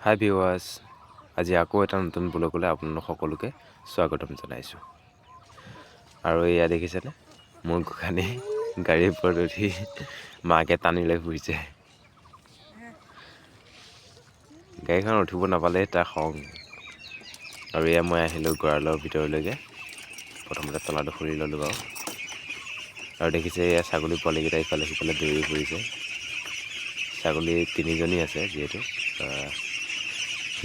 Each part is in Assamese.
হাই ভিউৱাৰ্ছ, আজি আকৌ এটা নতুন ব্লগলৈ আপোনালোক সকলোকে স্বাগতম জনাইছোঁ। আৰু এয়া দেখিছেনে, মোৰ গোসানী গাড়ীৰ ওপৰত উঠি মাকে টানি লৈ ফুৰিছে। গাড়ীখন উঠিব নাপালে তাৰ খং। আৰু এয়া মই আহিলোঁ গঁৰালৰ ভিতৰলৈকে। প্ৰথমতে তলাটো খুলি ল'লোঁ বাৰু। আৰু দেখিছে এয়া ছাগলী পোৱালিকেইটা ইফালে সিফালে দৌৰি ফুৰিছে। ছাগলী 3জনী আছে, যিহেতু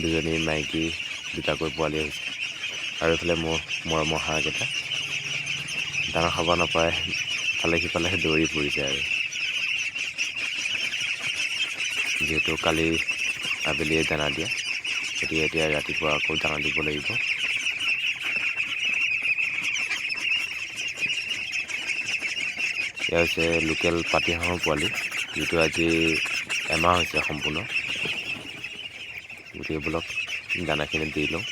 2জনী মাইকী, 2টাকৈ পোৱালি হৈছে। আৰু এইফালে মোৰ মৰমৰ হাঁহকেইটা দানা খাব নাপায়, ইফালে সিফালে দৌৰি ফুৰিছে। আৰু যিহেতু কালি আবেলিয়ে দানা দিয়া, গতিকে এতিয়া ৰাতিপুৱা আকৌ দানা দিব লাগিব। এয়া হৈছে লোকেল পাতিহাঁহৰ পোৱালি, যিটো আজি এমাহ হৈছে সম্পূৰ্ণ। গতিকে বোলক দানাখিনি দি লওঁ।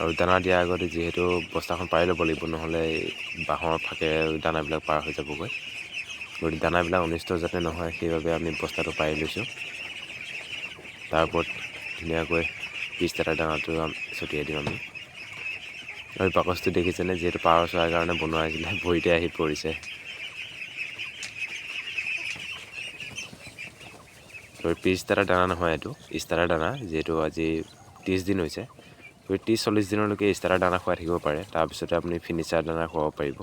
আৰু দানা দিয়াৰ আগতে যিহেতু বস্তাখন পাৰি ল'ব লাগিব, নহ'লে বাঁহৰ ফাকে দানাবিলাক পাৰ হৈ যাবগৈ। গতিকে দানাবিলাক অনিষ্ট যাতে নহয়, সেইবাবে আমি বস্তাটো পাৰি লৈছোঁ। তাৰ ওপৰত ধুনীয়াকৈ পিচ এটা দানাটো ছটিয়াই দিওঁ আমি। আৰু বাকচটো দেখিছেনে, যিহেতু পাৰ চৰাইৰ কাৰণে বনোৱা হৈছিলে, ভৰিতে আহি পৰিছে। পিচ এটা দানা নহয়, এইটো ষ্টাৰ্টাৰ দানা, যিহেতু আজি 30 দিন হৈছে। 30-40 দিনলৈকে ষ্টাৰ্টাৰ দানা খুৱাই থাকিব পাৰে, তাৰপিছতে আপুনি ফিনিচাৰ দানা খুৱাব পাৰিব।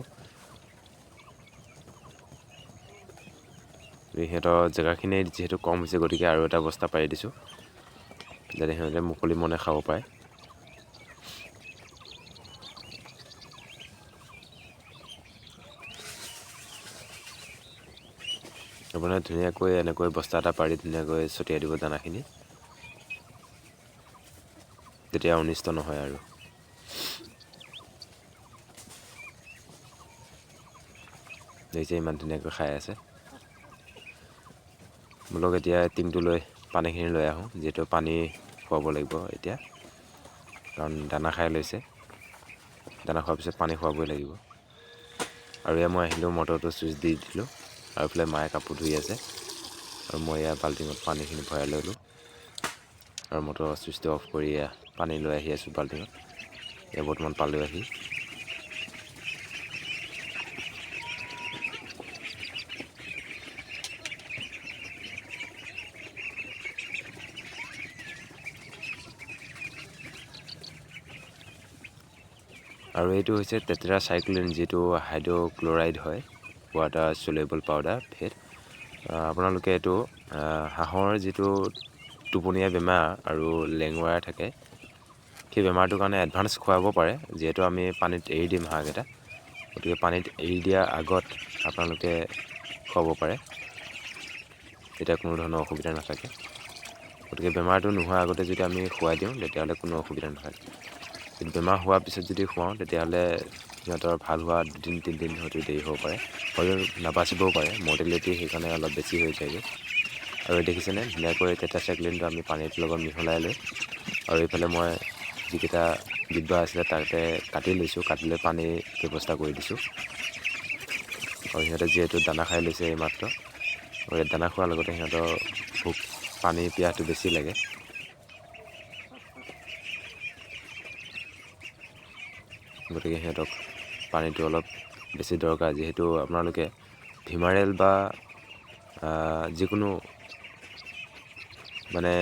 সিহঁতৰ জেগাখিনি যিহেতু কম হৈছে, গতিকে আৰু এটা বস্তা পাৰি দিছোঁ, যাতে সিহঁতে মুকলি মনে খাব পাৰে। আপোনাৰ ধুনীয়াকৈ এনেকৈ বস্তা এটা পাৰি ধুনীয়াকৈ ছটিয়াই দিব দানাখিনি, তেতিয়া অনিষ্ট নহয়। আৰু দেখিছে ইমান ধুনীয়াকৈ খাই আছে। বোলক এতিয়া টিংটো লৈ পানীখিনি লৈ আহোঁ, যিহেতু পানী খুৱাব লাগিব এতিয়া, কাৰণ দানা খাই লৈছে। দানা খোৱাৰ পিছত পানী খুৱাবই লাগিব। আৰু এয়া মই আহিলোঁ, মটৰটো ছুইচ দি দিলোঁ, আৰু এইফালে মায়ে কাপোৰ ধুই আছে, আৰু মই এয়া বাল্টিঙত পানীখিনি ভৰাই ল'লোঁ। আৰু মটৰৰ ছুইচটো অফ কৰি এয়া পানী লৈ আহি আছোঁ বাল্টিঙত। এয়া বৰ্তমান পালোঁ আহি। আৰু এইটো হৈছে টেট্ৰাচাইক্লিন, যিটো হাইড্ৰ'ক্লৰাইড হয়, ৱাটাৰ চলিউবল পাউডাৰ ফেট। আপোনালোকে এইটো হাঁহৰ যিটো টোপনীয়া বেমাৰ আৰু লেঙুৱাই থাকে, সেই বেমাৰটোৰ কাৰণে এডভান্স খুৱাব পাৰে। যিহেতু আমি পানীত এৰি দিম হাঁহকেইটা, গতিকে পানীত এৰি দিয়াৰ আগত আপোনালোকে খুৱাব পাৰে, তেতিয়া কোনো ধৰণৰ অসুবিধা নাথাকে। গতিকে বেমাৰটো নোহোৱাৰ আগতে যদি আমি খুৱাই দিওঁ, তেতিয়াহ'লে কোনো অসুবিধা নাথাকে। কিন্তু বেমাৰ হোৱাৰ পিছত যদি খুৱাওঁ, তেতিয়াহ'লে সিহঁতৰ ভাল হোৱা 2-3 দিন হয়তো দেৰি হ'ব পাৰে, হয়তো নাবাচিবও পাৰে। মৰ্টেলিটি সেইকাৰণে অলপ বেছি হৈ যায়গৈ। আৰু দেখিছেনে, ধুনীয়াকৈ টেট্ৰাচাইক্লিনটো আমি পানীৰ লগত মিহলাই লৈ, আৰু এইফালে মই যিকেইটা ডিব্বা আছিলে তাতে কাটি লৈছোঁ, কাটি লৈ পানীৰ ব্যৱস্থা কৰি দিছোঁ। আৰু সিহঁতে যিহেতু দানা খাই লৈছে এইমাত্ৰ, আৰু এই দানা খোৱাৰ লগতে সিহঁতৰ পানীৰ পিয়াহটো বেছি লাগে। গতিকে সিহঁতক পানীটো অলপ বেছি দৰকাৰ। যিহেতু আপোনালোকে ভিমাৰেল বা যিকোনো মানে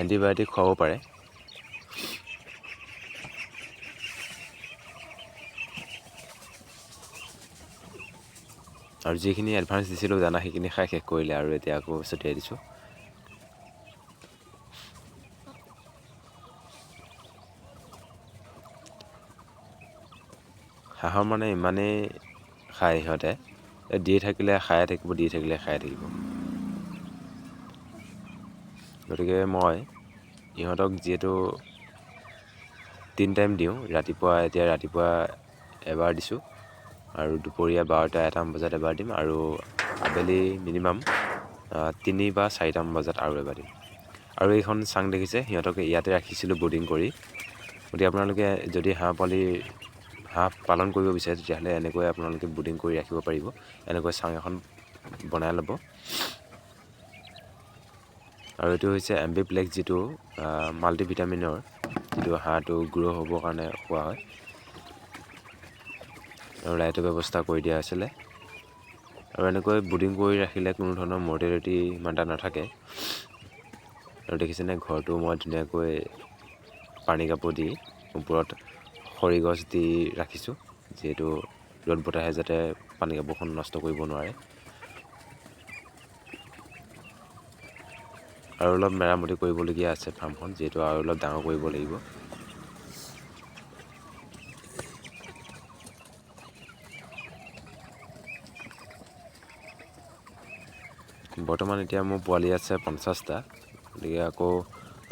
এণ্টিবায়'টিক খুৱাব পাৰে। আৰু যিখিনি এডভান্স দিছিলোঁ দানা, সেইখিনি খাই শেষ কৰিলে, আৰু এতিয়া আকৌ ছটিয়াই দিছোঁ। হাঁহৰ মানে ইমানেই খায় সিহঁতে, দি থাকিলে খায়ে থাকিব, দি থাকিলে খায়ে থাকিব। গতিকে মই ইহঁতক যিহেতু 3 টাইম দিওঁ, এতিয়া ৰাতিপুৱা এবাৰ দিছোঁ, আৰু দুপৰীয়া 12টা 1টামান বজাত এবাৰ দিম আৰু আবেলি মিনিমাম 3 বা 4টামান বজাত আৰু এবাৰ দিম। আৰু এইখন চাং দেখিছে, সিহঁতক ইয়াতে ৰাখিছিলোঁ বৰ্ডিং কৰি। গতিকে আপোনালোকে যদি হাঁহ পালন কৰিব বিচাৰে তেতিয়াহ'লে এনেকৈ আপোনালোকে বৰ্ডিং কৰি ৰাখিব পাৰিব। এনেকৈ চাং এখন বনাই ল'ব। আৰু এইটো হৈছে এমবিপ্লেক্স, যিটো মাল্টিভিটামিনৰ, যিটো হাঁহটো গ্ৰ' হ'বৰ কাৰণে খোৱা হয়। আৰু লাইটৰ ব্যৱস্থা কৰি দিয়া হৈছিলে। আৰু এনেকৈ বৰ্ডিং কৰি ৰাখিলে কোনো ধৰণৰ মৰ্টেলিটি ইমান এটা নাথাকে। আৰু দেখিছেনে, ঘৰটো মই ধুনীয়াকৈ পানী কাপোৰ দি ওপৰত খৰি গছ দি ৰাখিছোঁ, যিহেতু ৰ'দ বতাহে যাতে পানী কাপোৰখন নষ্ট কৰিব নোৱাৰে। আৰু অলপ মেৰামতি কৰিবলগীয়া আছে ফাৰ্মখন, যিহেতু আৰু অলপ ডাঙৰ কৰিব লাগিব। বৰ্তমান এতিয়া মোৰ পোৱালি আছে 50টা। গতিকে আকৌ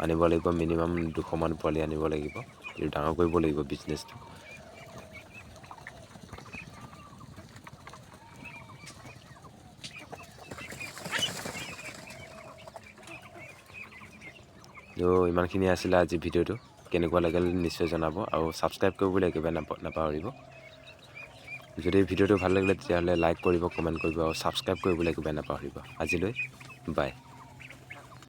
আনিব লাগিব, মিনিমাম 200মান পোৱালি আনিব লাগিব, কিন্তু ডাঙৰ কৰিব লাগিব বিজনেছটো। ইমানখিনি আছিলে আজি ভিডিঅ'টো। কেনেকুৱা লাগিল নিশ্চয় জনাব, আৰু ছাবস্ক্ৰাইব কৰিবলৈ একেবাৰে নাপাহৰিব। যদি ভিডিঅ'টো ভাল লাগিলে তেতিয়াহ'লে লাইক কৰিব, কমেণ্ট কৰিব আৰু ছাবস্ক্ৰাইব কৰিবলৈ একেবাৰে নাপাহৰিব। আজিলৈ বাই।